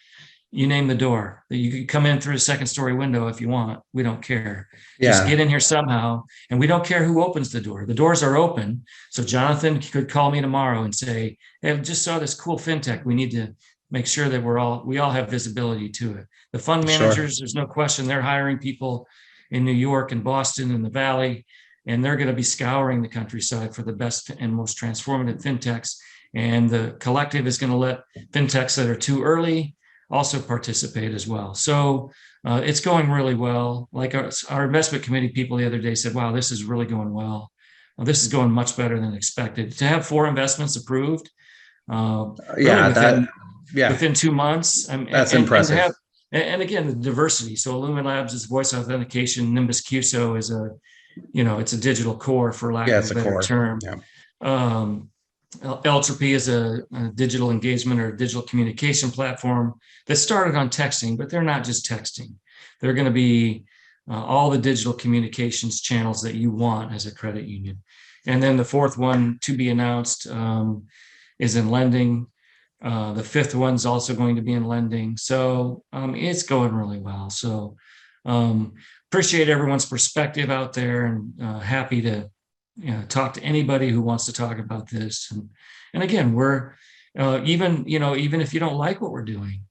You name the door. You can come in through a second story window if you want. We don't care. Just get in here somehow. And we don't care who opens the door. The doors are open. So Jonathan could call me tomorrow and say, hey, I just saw this cool fintech. We need to make sure that we all have visibility to it. The fund managers, there's no question, they're hiring people in New York and Boston and the Valley, and they're going to be scouring the countryside for the best and most transformative fintechs. And the collective is going to let fintechs that are too early also participate as well. So it's going really well. Like our investment committee people the other day said, wow, this is really going well. This is going much better than expected. To have 4 investments approved, within 2 months, that's impressive. And again, the diversity. So Luma Labs is voice authentication. Nimbus QSO is it's a digital core, for lack of a better term. Yeah. Eltropy is a digital engagement or digital communication platform that started on texting, but they're not just texting. They're going to be all the digital communications channels that you want as a credit union. And then the 4th one to be announced is in lending. The 5th one's also going to be in lending. So it's going really well. So appreciate everyone's perspective out there, and happy to talk to anybody who wants to talk about this. And again, we're even if you don't like what we're doing,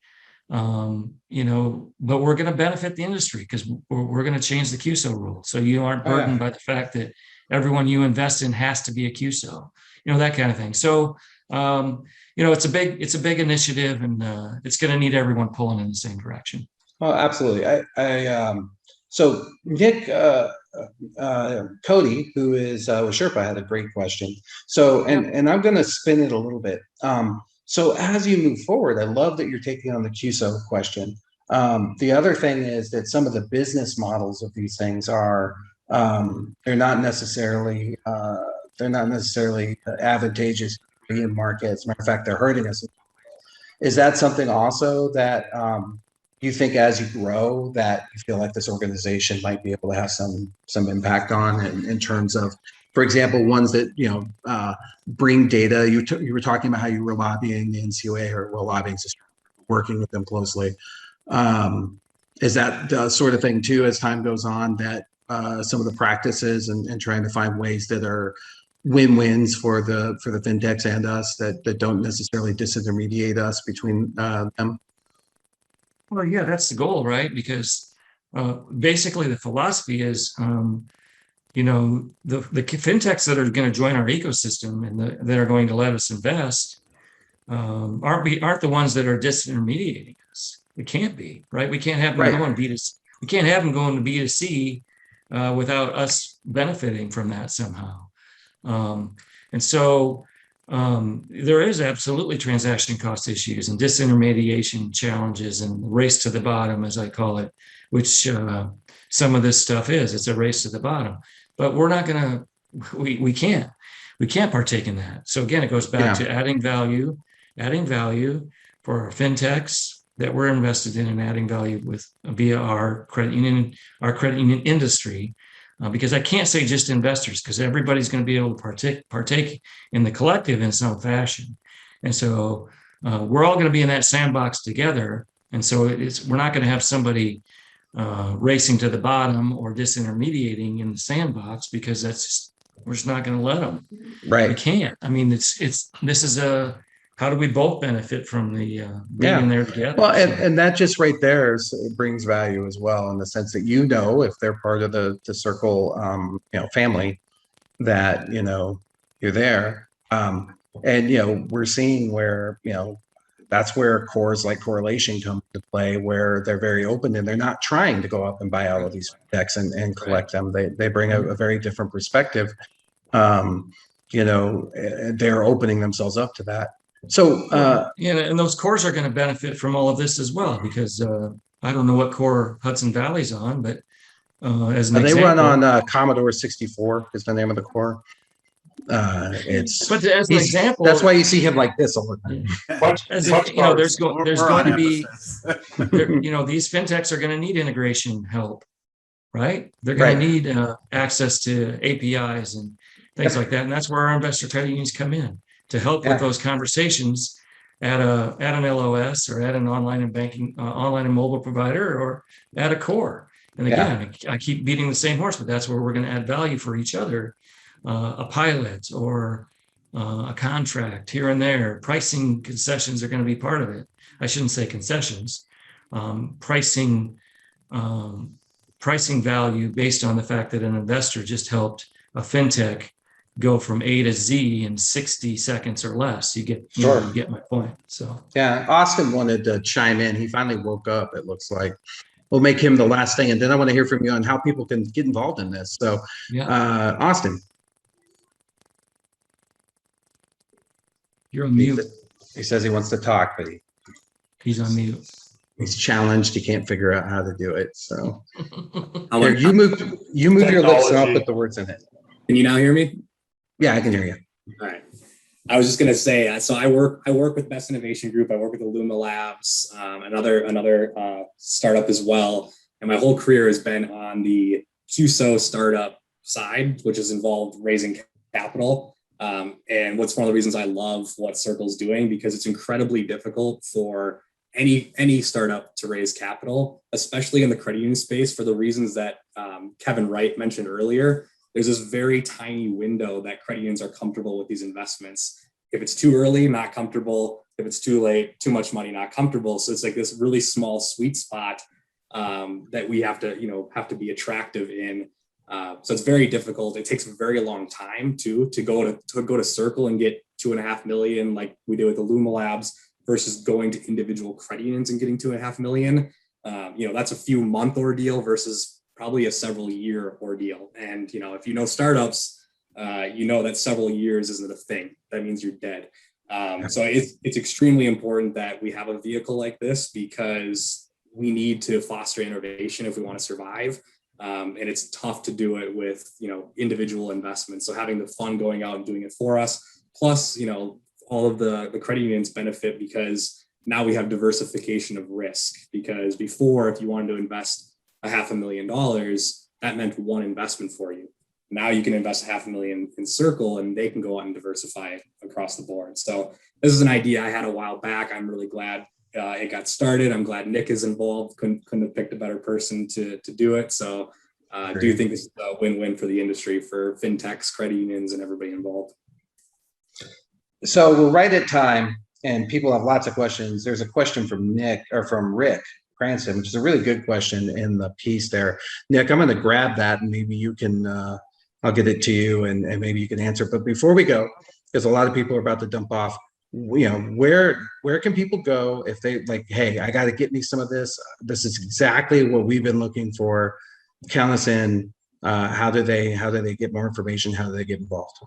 but we're going to benefit the industry because we're going to change the QSO rule. So you aren't burdened by the fact that everyone you invest in has to be a QSO, that kind of thing. So, it's a big initiative, and it's going to need everyone pulling in the same direction. Oh, absolutely. So Nick, Cody, who is with Sherpa, had a great question. So, and I'm going to spin it a little bit. So as you move forward, I love that you're taking on the QSO question. The other thing is that some of the business models of these things are they're not necessarily advantageous in markets. Matter of fact, they're hurting us. Is that something also that you think as you grow that you feel like this organization might be able to have some impact on in terms of, for example, ones that bring data? You were talking about how you were lobbying the NCOA or lobbying system, working with them closely. Is that the sort of thing too, as time goes on, that some of the practices and trying to find ways that are win-wins for the fintechs and us that don't necessarily disintermediate us between them? Well, yeah, that's the goal, right? Because basically the philosophy is, the fintechs that are going to join our ecosystem and that are going to let us invest aren't the ones that are disintermediating us. It can't be, right? We can't have them going B2C. We can't have them going to B2C without us benefiting from that somehow. And so there is absolutely transaction cost issues and disintermediation challenges and race to the bottom, as I call it, which some of this stuff is. It's a race to the bottom. But we're not going to, we can't partake in that. So again, it goes back to adding value for our fintechs that we're invested in, and adding value via our credit union industry. Because I can't say just investors, because everybody's going to be able to partake in the collective in some fashion. And so we're all going to be in that sandbox together. And so we're not going to have somebody racing to the bottom or disintermediating in the sandbox, because we're just not going to let them. Right. We can't. I mean, this is how do we both benefit from the being in there together? Well, and that just right there brings value as well, in the sense that if they're part of the circle, family, that you're there, and we're seeing where that's where cores like correlation come to play, where they're very open and they're not trying to go up and buy all of these decks and collect them. They bring a very different perspective. They're opening themselves up to that. So and those cores are going to benefit from all of this as well, because I don't know what core Hudson Valley's on, but as an example, they run on Commodore 64 is the name of the core. But as an example, that's why you see him like this all the time. There's going to be these fintechs are going to need integration help right? They're going Right. to need access to APIs and things like that. And that's where our investor credit unions come in to help with those conversations at an LOS or at an online and banking, online and mobile provider, or at a core. And again, I keep beating the same horse, but that's where we're going to add value for each other. A pilot or a contract here and there. Pricing concessions are going to be part of it. I shouldn't say concessions. Pricing value based on the fact that an investor just helped a fintech go from A to Z in 60 seconds or less. You get my point. So yeah, Austin wanted to chime in. He finally woke up, it looks like. We'll make him the last thing, and then I want to hear from you on how people can get involved in this. So, Austin, you're on mute. He says he wants to talk, but he's on mute. He's challenged. He can't figure out how to do it. So, here, you move your lips, and I'll put the words in it. Can you now hear me? Yeah, I can hear you. All right. I was just going to say, so I work with Best Innovation Group. I work with the Luma Labs, another startup as well. And my whole career has been on the QSO startup side, which is involved raising capital. And what's one of the reasons I love what Circle's doing, because it's incredibly difficult for any startup to raise capital, especially in the credit union space, for the reasons that Kevin Wright mentioned earlier. There's this very tiny window that credit unions are comfortable with these investments. If it's too early, not comfortable. If it's too late, too much money, not comfortable. So it's like this really small sweet spot that we have to be attractive in. So it's very difficult. It takes a very long time to go to Circle and get 2.5 million like we did with the Luma Labs versus going to individual credit unions and getting 2.5 million. That's a few month ordeal versus probably a several year ordeal. And, if you know startups, that several years isn't a thing. That means you're dead. So it's extremely important that we have a vehicle like this, because we need to foster innovation if we want to survive. And it's tough to do it with, individual investments. So having the fund going out and doing it for us, plus, all of the credit unions benefit because now we have diversification of risk. Because before, if you wanted to invest $500,000, that meant one investment for you. Now you can invest $500,000 in Circle and they can go out and diversify across the board. So this is an idea I had a while back. I'm really glad it got started. I'm glad Nick is involved. Couldn't have picked a better person to do it. So I do think this is a win-win for the industry, for fintechs, credit unions, and everybody involved. So we're right at time, and people have lots of questions. There's a question from Rick Cranston, which is a really good question in the piece there. Nick, I'm going to grab that, and maybe you can, I'll get it to you, and maybe you can answer. But before we go, because a lot of people are about to dump off, where can people go if they like, hey, I got to get me some of this. This is exactly what we've been looking for. Count us in. How do they get more information? How do they get involved?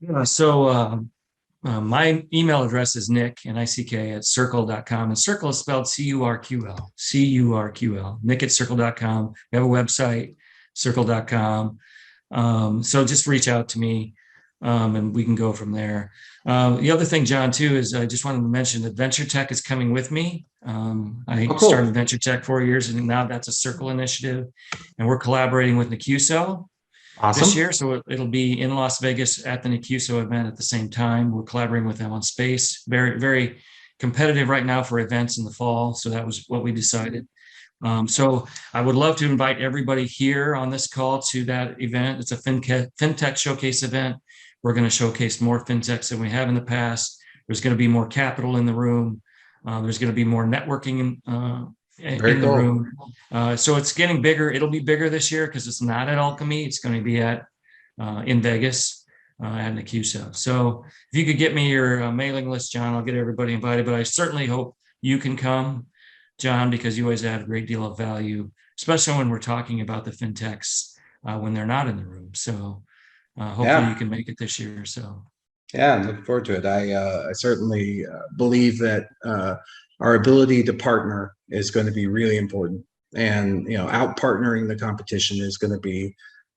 Yeah, so my email address is nick@circle.com, and Circle is spelled CURQL, nick@circle.com. We have a website, circle.com. So just reach out to me, and we can go from there. The other thing, John, too, is I just wanted to mention that Venture Tech is coming with me. I started Venture Tech 4 years, and now that's a Circle initiative, and we're collaborating with NCUSO. Awesome. This year. So it'll be in Las Vegas at the NCUSO event at the same time. We're collaborating with them on space. Very, very competitive right now for events in the fall. So that was what we decided. So I would love to invite everybody here on this call to that event. It's a Fintech Showcase event. We're going to showcase more fintechs than we have in the past. There's going to be more capital in the room. There's going to be more networking in the room. So it's getting bigger. It'll be bigger this year because it's not at Alchemy. It's going to be at in Vegas at NCUSO. So if you could get me your mailing list, John, I'll get everybody invited. But I certainly hope you can come, John, because you always add a great deal of value, especially when we're talking about the fintechs when they're not in the room. So hopefully you can make it this year. So yeah, I'm looking forward to it. I certainly believe that our ability to partner is going to be really important, and out partnering the competition is going to be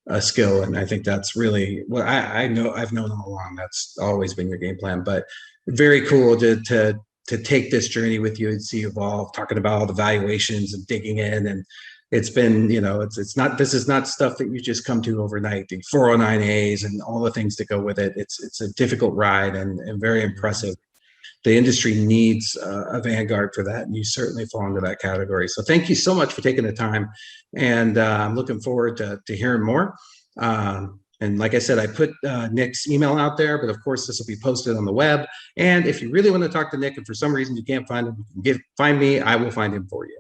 a skill. And I think that's really what I've known all along. That's always been your game plan. But very cool to take this journey with you and see evolve, talking about all the valuations and digging in, and it's been, it's not, this is not stuff that you just come to overnight. The 409As and all the things that go with it. It's a difficult ride and very impressive. The industry needs a vanguard for that, and you certainly fall into that category. So thank you so much for taking the time, and I'm looking forward to hearing more. And like I said, I put Nick's email out there, but of course this will be posted on the web. And if you really want to talk to Nick, and for some reason you can't find him, you can find me. I will find him for you.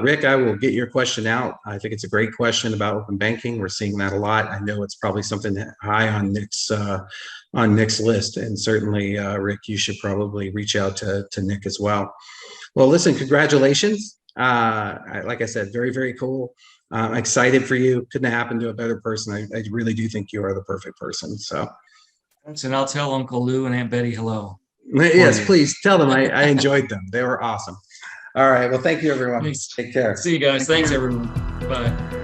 Rick, I will get your question out. I think it's a great question about open banking. We're seeing that a lot. I know it's probably something high on Nick's list, and certainly, Rick, you should probably reach out to Nick as well. Well, listen, congratulations. Like I said, very, very cool. I'm excited for you. Couldn't have happened to a better person. I really do think you are the perfect person. So, and I'll tell Uncle Lou and Aunt Betty hello. Yes, please tell them I enjoyed them. They were awesome. All right. Well, thank you, everyone. Thanks. Take care. See you guys. Thanks, everyone. Bye.